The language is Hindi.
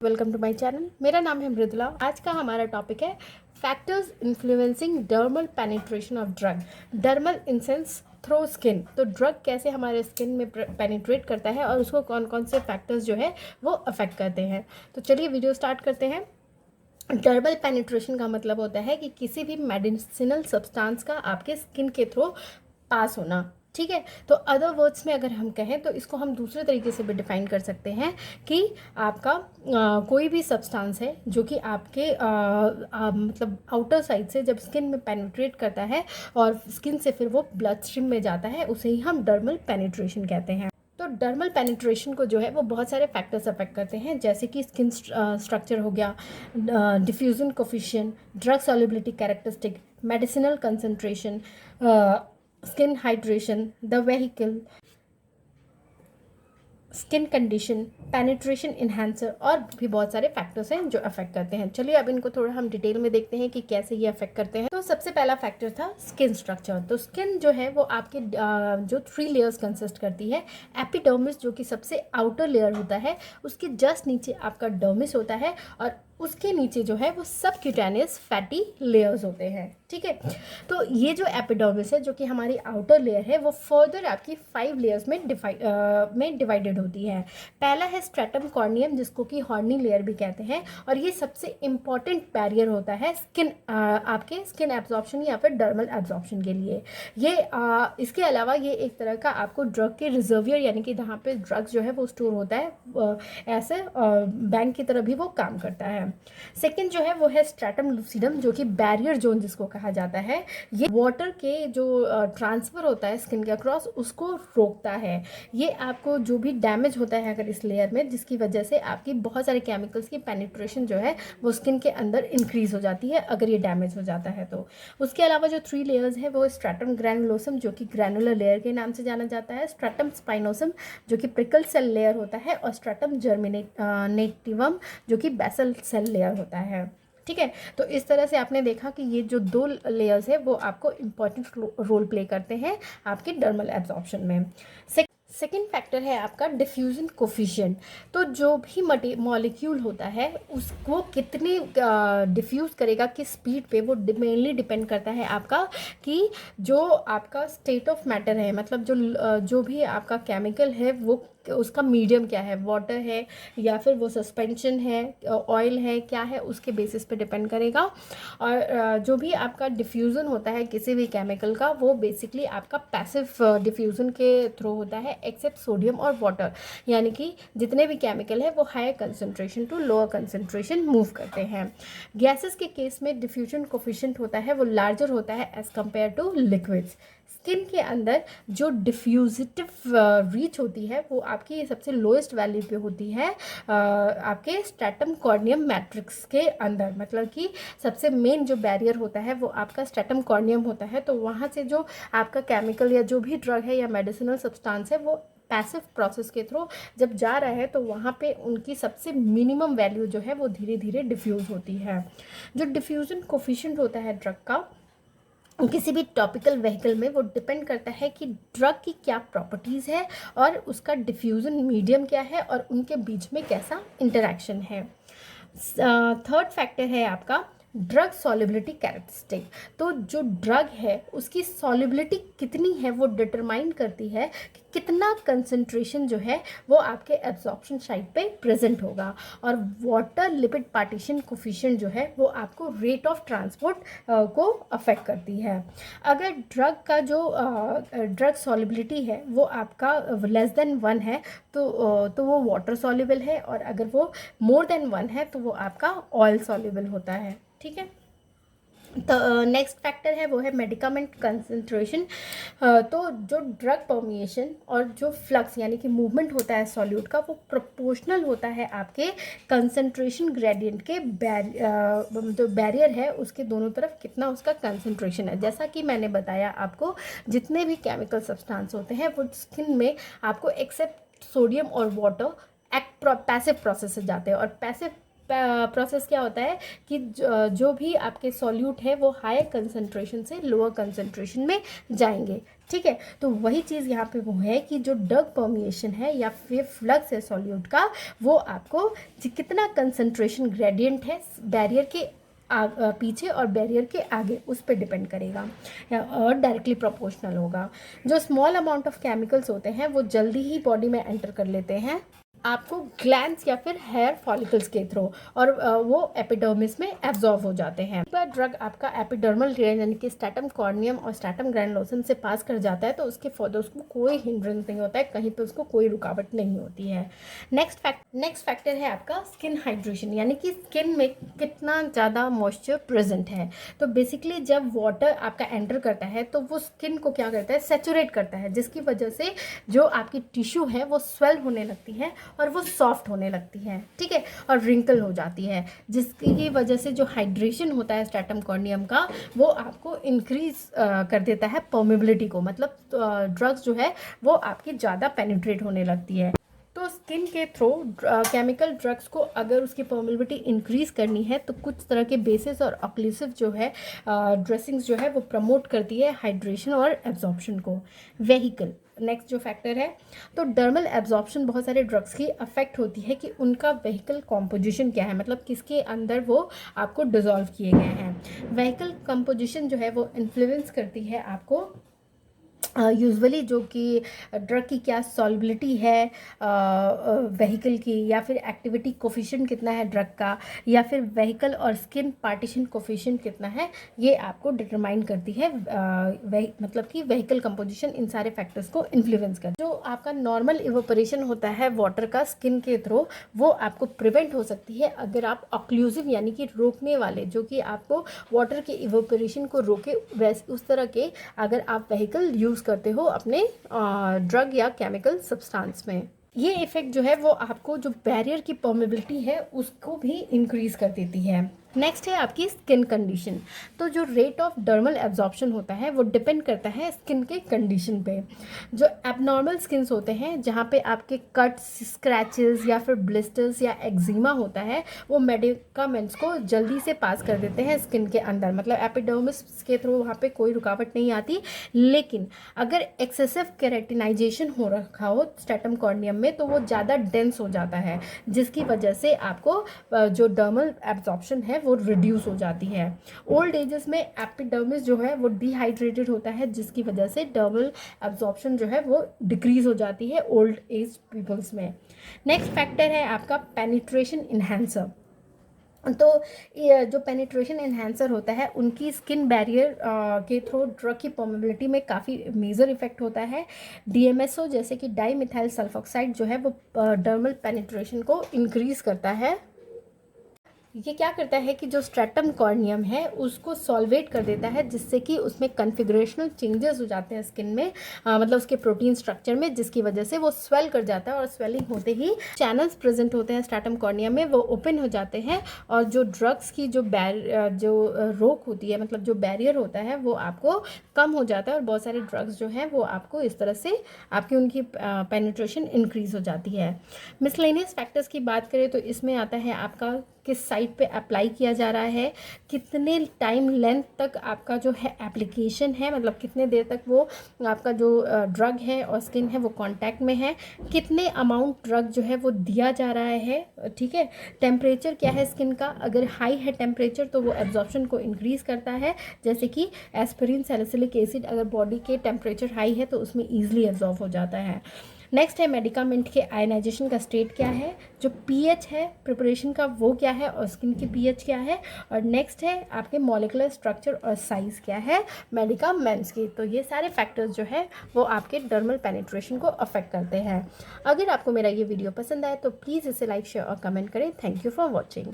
Welcome to my channel. मेरा नाम है मृदुला। आज का हमारा टॉपिक है factors influencing dermal penetration of drug. Dermal in sense through skin. तो ड्रग कैसे हमारे स्किन में पेनिट्रेट करता है और उसको कौन कौन से फैक्टर्स जो है वो अफेक्ट करते हैं। तो चलिए वीडियो स्टार्ट करते हैं। डर्मल पेनिट्रेशन का मतलब होता है कि किसी भी मेडिसिनल सब्सटेंस का आपके स्किन के थ्रू पास होना। ठीक है, तो अदर वर्ड्स में अगर हम कहें तो इसको हम दूसरे तरीके से भी डिफाइन कर सकते हैं कि आपका कोई भी सब्सटेंस है जो कि आपके मतलब आउटर साइड से जब स्किन में पेनिट्रेट करता है और स्किन से फिर वो ब्लड स्ट्रीम में जाता है, उसे ही हम डर्मल पेनिट्रेशन कहते हैं। तो डर्मल पेनिट्रेशन को जो है वो बहुत सारे फैक्टर्स अफेक्ट करते हैं, जैसे कि स्किन स्ट्रक्चर हो गया, diffusion coefficient, drug solubility characteristic, medicinal concentration, skin hydration, the vehicle, skin condition, penetration enhancer और भी बहुत सारे फैक्टर्स हैं जो अफेक्ट करते हैं। चलिए अब इनको थोड़ा हम डिटेल में देखते हैं कि कैसे ये अफेक्ट करते हैं। तो सबसे पहला फैक्टर था स्किन स्ट्रक्चर। तो स्किन जो है वो आपके जो 3 लेयर्स कंसिस्ट करती है। एपिडर्मिस जो कि सबसे आउटर लेयर होता है, उसके जस्ट नीचे आपका डर्मिस होता है और उसके नीचे जो है वो सब क्यूटेनियस फैटी लेयर्स होते हैं। ठीक है, तो ये जो एपिडर्मिस है जो कि हमारी आउटर लेयर है वो फर्दर आपकी 5 लेयर्स में डिवाइडेड होती है। पहला है स्ट्रेटम कॉर्नियम जिसको कि हॉर्नी लेयर भी कहते हैं, और ये सबसे इम्पॉर्टेंट बैरियर होता है स्किन आपके स्किन एब्जॉर्प्शन या फिर डर्मल एब्जॉर्प्शन के लिए। ये इसके अलावा ये एक तरह का आपको ड्रग के रिजर्वियर यानी कि जहाँ पे ड्रग्स जो है वो स्टोर होता है, ऐसे बैंक की तरह भी वो काम करता है। सेकेंड जो है वो है स्ट्रेटम लूसिडम जो कि बैरियर जोन जिसको कहा जाता है। ये वाटर के जो ट्रांसफर होता है स्किन के अक्रॉस उसको रोकता है। ये आपको जो भी डैमेज होता है अगर इस लेयर में, जिसकी वजह से आपकी बहुत सारे केमिकल्स की पेनिट्रेशन जो है वो स्किन के अंदर इंक्रीज हो जाती है अगर ये डैमेज हो जाता है तो। उसके अलावा जो 3 लेयर्स है वो स्ट्रेटम ग्रैनुलोसम जो कि ग्रैनुलर लेयर के नाम से जाना जाता है, स्ट्रेटम स्पाइनोसम जो कि प्रिकल सेल लेयर होता है, और स्ट्रेटम जर्मिनेटिवम जो कि बेसल सेल लेयर होता है। ठीक है, तो इस तरह से आपने देखा कि ये जो 2 लेयर्स है वो आपको इम्पॉर्टेंट रोल प्ले करते हैं आपके डर्मल एब्जॉर्प्शन में। सेकेंड फैक्टर है आपका डिफ्यूजन कोफिशिएंट। तो जो भी मॉलिक्यूल होता है उसको कितने डिफ्यूज़ करेगा, किस स्पीड पे, वो मेनली डिपेंड करता है आपका कि जो आपका स्टेट ऑफ मैटर है, मतलब जो भी आपका केमिकल है वो उसका मीडियम क्या है, वाटर है या फिर वो सस्पेंशन है, ऑयल है, क्या है, उसके बेसिस पे डिपेंड करेगा। और जो भी आपका डिफ्यूज़न होता है किसी भी केमिकल का वो बेसिकली आपका पैसिव डिफ्यूज़न के थ्रू होता है, एक्सेप्ट सोडियम और वाटर, यानी कि जितने भी केमिकल है वो higher concentration to lower concentration move करते हैं। गैसेस के केस में डिफ्यूजन कोफिशिएंट होता है वो लार्जर होता है as compared to liquids. Skin के अंदर जो डिफ्यूजिटिव रीच होती है वो आपकी सबसे लोएस्ट वैल्यू पे होती है आपके स्ट्रेटम कॉर्नियम मैट्रिक्स के अंदर, मतलब कि सबसे मेन जो बैरियर होता है वो आपका स्ट्रेटम कॉर्नियम होता है। तो वहाँ से जो आपका केमिकल या जो भी ड्रग है या मेडिसिनल सब्सटेंस है वो पैसिव प्रोसेस के थ्रू जब जा रहा है तो वहाँ पे उनकी सबसे मिनिमम वैल्यू जो है वो धीरे धीरे डिफ्यूज़ होती है। जो डिफ्यूजन कोफिशिएंट होता है ड्रग का किसी भी टॉपिकल व्हीकल में वो डिपेंड करता है कि ड्रग की क्या प्रॉपर्टीज़ है और उसका डिफ्यूज़न मीडियम क्या है और उनके बीच में कैसा इंटरेक्शन है। थर्ड फैक्टर है आपका ड्रग सॉल्युबिलिटी कैरेक्टरिस्टिक। तो जो ड्रग है उसकी सॉल्युबिलिटी कितनी है वो डिटरमाइन करती है कि कितना कंसंट्रेशन जो है वो आपके एब्जॉर्प्शन साइट पे प्रेजेंट होगा, और वाटर लिपिड पार्टीशन कोफिशिएंट जो है वो आपको रेट ऑफ ट्रांसपोर्ट को अफेक्ट करती है। अगर ड्रग का जो ड्रग सॉल्युबिलिटी है वो आपका लेस देन 1 है तो वो वाटर सॉल्युबल है, और अगर वो मोर देन 1 है तो वो आपका ऑयल सॉल्युबल होता है। ठीक है, तो नेक्स्ट फैक्टर है वो है मेडिकामेंट कंसंट्रेशन। तो जो ड्रग परमिएशन और जो फ्लक्स यानी कि मूवमेंट होता है सॉल्यूट का वो प्रोपोर्शनल होता है आपके कंसंट्रेशन ग्रेडियंट के जो बैरियर है उसके दोनों तरफ कितना उसका कंसंट्रेशन है। जैसा कि मैंने बताया आपको, जितने भी केमिकल सब्सटेंस होते हैं वो स्किन में आपको एक्सेप्ट सोडियम और वाटर पैसिव प्रोसेस से जाते हैं, और पैसिव प्रोसेस क्या होता है कि जो भी आपके सॉल्यूट है वो हायर कंसंट्रेशन से लोअर कंसंट्रेशन में जाएंगे, ठीक है। तो वही चीज़ यहाँ पे वो है कि जो ड्रग परमिएशन है या फिर फ्लक्स है सॉल्यूट का, वो आपको कितना कंसंट्रेशन ग्रेडियंट है बैरियर के पीछे और बैरियर के आगे, उस पर डिपेंड करेगा और डायरेक्टली प्रोपोर्शनल होगा। जो स्मॉल अमाउंट ऑफ केमिकल्स होते हैं वो जल्दी ही बॉडी में एंटर कर लेते हैं आपको ग्लैंड्स या फिर हेयर फॉलिकल्स के थ्रू, और वो एपिडर्मिस में एब्जॉर्ब हो जाते हैं। एक बार ड्रग आपका एपिडर्मल लेयर यानी कि स्ट्रैटम कॉर्नियम और स्ट्रैटम ग्रैनुलोसम से पास कर जाता है तो उसके फर्दर उसको कोई हिंड्रेंस नहीं होता है, कहीं पे उसको कोई रुकावट नहीं होती है। नेक्स्ट फैक्टर है आपका स्किन हाइड्रेशन, यानी कि स्किन में कितना ज़्यादा मॉइस्चर प्रेजेंट है। तो बेसिकली जब वाटर आपका एंटर करता है तो वो स्किन को क्या करता है, सेचुरेट करता है, जिसकी वजह से जो आपकी टिश्यू है वो स्वेल होने लगती है और वो सॉफ्ट होने लगती है, ठीक है, और रिंकल हो जाती है, जिसकी वजह से जो हाइड्रेशन होता है स्ट्रैटम कॉर्नियम का वो आपको इंक्रीज कर देता है परमेबिलिटी को, मतलब ड्रग्स जो है वो आपकी ज़्यादा पेनिट्रेट होने लगती है। तो स्किन के थ्रू केमिकल ड्रग्स को अगर उसकी परमेबिलिटी इंक्रीज करनी है तो कुछ तरह के बेसिस और ऑक्लूसिव जो है ड्रेसिंग्स जो है वो प्रमोट करती है हाइड्रेशन और एब्जॉर्प्शन को। वेहिकल नेक्स्ट जो फैक्टर है, तो डर्मल एब्जॉर्प्शन बहुत सारे ड्रग्स की अफेक्ट होती है कि उनका वेहिकल कॉम्पोजिशन क्या है, मतलब किसके अंदर वो आपको डिजॉल्व किए गए हैं। वेहिकल कॉम्पोजिशन जो है वो इन्फ्लुएंस करती है आपको यूजुअली जो कि ड्रग की क्या सॉल्बिलिटी है वेहिकल की, या फिर एक्टिविटी कोफिशिएंट कितना है ड्रग का, या फिर वेहिकल और स्किन पार्टीशन कोफिशिएंट कितना है, ये आपको डिटरमाइन करती है मतलब कि वेहिकल कंपोजिशन इन सारे फैक्टर्स को इन्फ्लुएंस कर। जो आपका नॉर्मल इवेपोरेशन होता है वाटर का स्किन के थ्रू, वो आपको प्रिवेंट हो सकती है अगर आप ऑक्लूसिव यानी कि रोकने वाले, जो कि आपको वाटर के इवेपोरेशन को रोके, वैसे उस तरह के अगर आप वेहिकल यूज़ करते हो अपने ड्रग या केमिकल सब्सटेंस में, ये इफ़ेक्ट जो है वो आपको जो बैरियर की परमेबिलिटी है उसको भी इंक्रीज कर देती है। नेक्स्ट है आपकी स्किन कंडीशन। तो जो रेट ऑफ डर्मल एब्जॉर्प्शन होता है वो डिपेंड करता है स्किन के कंडीशन पे। जो एबनॉर्मल स्किन्स होते हैं जहाँ पे आपके कट्स, स्क्रैचेस या फिर ब्लिस्टर्स या एक्जिमा होता है, वो मेडिकामेंट्स को जल्दी से पास कर देते हैं स्किन के अंदर, मतलब एपिडर्मिस के थ्रू वहाँ पे कोई रुकावट नहीं आती। लेकिन अगर एक्सेसिव केराटिनाइजेशन हो रखा हो स्ट्रैटम कॉर्नियम में तो वो ज़्यादा डेंस हो जाता है, जिसकी वजह से आपको जो डर्मल एब्जॉर्प्शन है वो रिड्यूस हो जाती है। ओल्ड एजेस में एपिडर्मिस जो है वो डिहाइड्रेटेड होता है, जिसकी वजह से डर्मल एब्जॉर्प्शन जो है वो डिक्रीज हो जाती है ओल्ड एज पीपल्स में। नेक्स्ट फैक्टर है आपका पेनिट्रेशन इन्हेंसर। तो ये जो पेनिट्रेशन इन्हेंसर होता है उनकी स्किन बैरियर के थ्रू ड्रग की परमेबिलिटी में काफ़ी मेजर इफेक्ट होता है। डीएमएसओ जैसे कि डाई मिथाइल सल्फोक्साइड जो है वो डर्मल पेनिट्रेशन को इंक्रीज करता है। ये क्या करता है कि जो स्ट्रैटम कॉर्नियम है उसको सॉल्वेट कर देता है, जिससे कि उसमें कन्फिगरेशनल चेंजेस हो जाते हैं स्किन में, मतलब उसके प्रोटीन स्ट्रक्चर में, जिसकी वजह से वो स्वेल कर जाता है और स्वेलिंग होते ही चैनल्स प्रेजेंट होते हैं स्ट्रैटम कॉर्नियम में वो ओपन हो जाते हैं, और जो ड्रग्स की जो रोक होती है, मतलब जो बैरियर होता है वो आपको कम हो जाता है, और बहुत सारे ड्रग्स जो हैं वो आपको इस तरह से आपकी उनकी पेनिट्रेशन इंक्रीज हो जाती है। मिसलेनियस फैक्टर्स की बात करें तो इसमें आता है आपका किस साइट पे अप्लाई किया जा रहा है, कितने टाइम लेंथ तक आपका जो है एप्लीकेशन है, मतलब कितने देर तक वो आपका जो ड्रग है और स्किन है वो कांटेक्ट में है, कितने अमाउंट ड्रग जो है वो दिया जा रहा है, ठीक है। टेम्परेचर क्या है स्किन का, अगर हाई है टेम्परेचर तो वो एब्जॉर्प्शन को इंक्रीज करता है, जैसे कि एस्पिरिन, सैलिसिलिक एसिड अगर बॉडी के टेम्परेचर हाई है तो उसमें ईजिली एब्जॉर्ब हो जाता है। नेक्स्ट है मेडिकामेंट के आयनाइजेशन का स्टेट क्या है, जो पीएच है प्रिपरेशन का वो क्या है, और स्किन की पीएच क्या है, और नेक्स्ट है आपके मॉलिकुलर स्ट्रक्चर और साइज़ क्या है मेडिकामेंट्स की। तो ये सारे फैक्टर्स जो है वो आपके डर्मल पेनिट्रेशन को अफेक्ट करते हैं। अगर आपको मेरा ये वीडियो पसंद आए तो प्लीज़ इसे लाइक, शेयर और कमेंट करें। Thank you for watching.